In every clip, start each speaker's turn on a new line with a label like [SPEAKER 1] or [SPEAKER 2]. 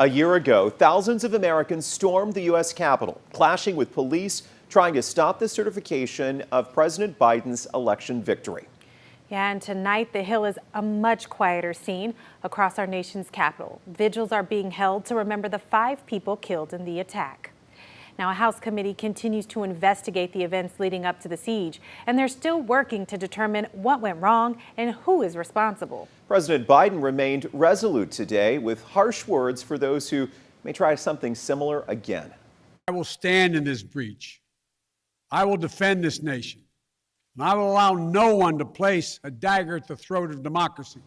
[SPEAKER 1] A year ago, thousands of Americans stormed the U.S. Capitol, clashing with police, trying to stop the certification of President Biden's election victory.
[SPEAKER 2] Yeah, and tonight the Hill is a much quieter scene across our nation's capital. Vigils are being held to remember the 5 people killed in the attack. Now, a House committee continues to investigate the events leading up to the siege, and they're still working to determine what went wrong and who is responsible.
[SPEAKER 1] President Biden remained resolute today with harsh words for those who may try something similar again.
[SPEAKER 3] I will stand in this breach. I will defend this nation. And I will allow no one to place a dagger at the throat of democracy.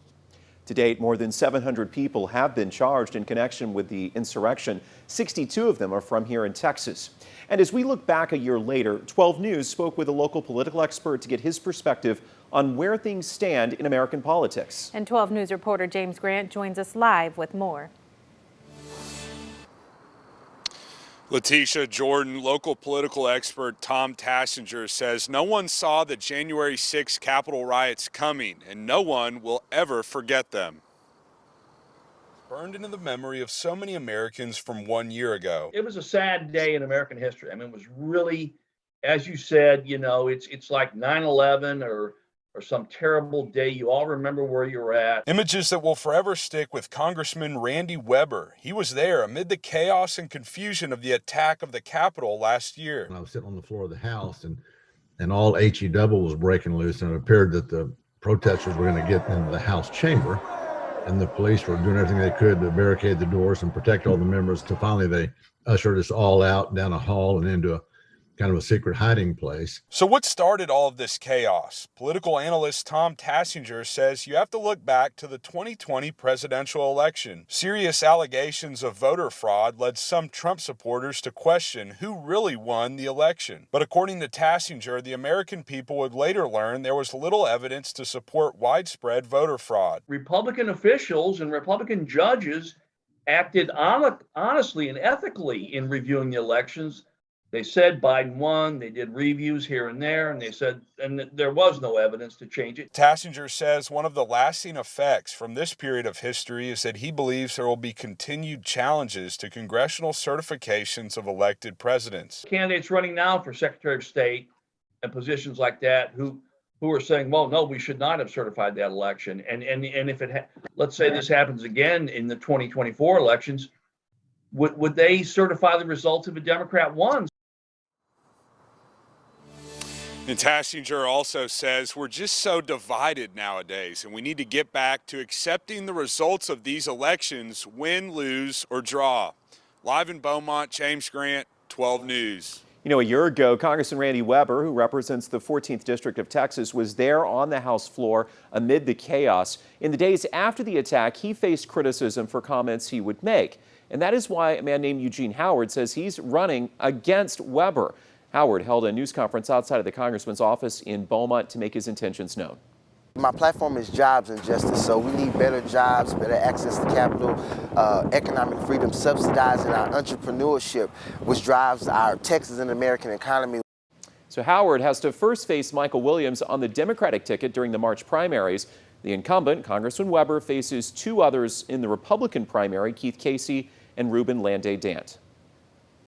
[SPEAKER 1] To date, more than 700 people have been charged in connection with the insurrection. 62 of them are from here in Texas. And as we look back a year later, 12 News spoke with a local political expert to get his perspective on where things stand in American politics.
[SPEAKER 2] And 12 News reporter James Grant joins us live with more.
[SPEAKER 4] Letitia, Jordan, local political expert Tom Tassinger says no one saw the January 6 Capitol riots coming, and no one will ever forget them. Burned into the memory of so many Americans from 1 year ago.
[SPEAKER 5] It was a sad day in American history. I mean, it was really, as you said, you know, it's like 9/11 or some terrible day. You all remember where you were at.
[SPEAKER 4] Images that will forever stick with Congressman Randy Weber. He was there amid the chaos and confusion of the attack of the Capitol last year.
[SPEAKER 6] I was sitting on the floor of the House, and all HE was breaking loose, and it appeared that the protesters were going to get into the House chamber, and the police were doing everything they could to barricade the doors and protect all the members. So finally, they ushered us all out down a hall and into a kind of a secret hiding place.
[SPEAKER 4] So what started all of this chaos? Political analyst Tom Tassinger says you have to look back to the 2020 presidential election. Serious allegations of voter fraud led some Trump supporters to question who really won the election. But according to Tassinger, the American people would later learn there was little evidence to support widespread voter fraud.
[SPEAKER 5] Republican officials and Republican judges acted honestly and ethically in reviewing the elections. They said Biden won, they did reviews here and there, and they said, and there was no evidence to change it.
[SPEAKER 4] Tassinger says one of the lasting effects from this period of history is that he believes there will be continued challenges to congressional certifications of elected presidents.
[SPEAKER 5] Candidates running now for Secretary of State and positions like that who are saying, well, no, we should not have certified that election. And if let's say this happens again in the 2024 elections, would they certify the results if a Democrat won?
[SPEAKER 4] And Tassinger also says we're just so divided nowadays, and we need to get back to accepting the results of these elections, win, lose, or draw. Live in Beaumont, James Grant, 12 News.
[SPEAKER 1] You know, a year ago, Congressman Randy Weber, who represents the 14th District of Texas, was there on the House floor amid the chaos. In the days after the attack, he faced criticism for comments he would make. And that is why a man named Eugene Howard says he's running against Weber. Howard held a news conference outside of the congressman's office in Beaumont to make his intentions known.
[SPEAKER 7] My platform is jobs and justice, so we need better jobs, better access to capital, economic freedom, subsidizing our entrepreneurship, which drives our Texas and American economy.
[SPEAKER 1] So Howard has to first face Michael Williams on the Democratic ticket during the March primaries. The incumbent, Congressman Weber, faces 2 others in the Republican primary, Keith Casey and Ruben Landay Dant.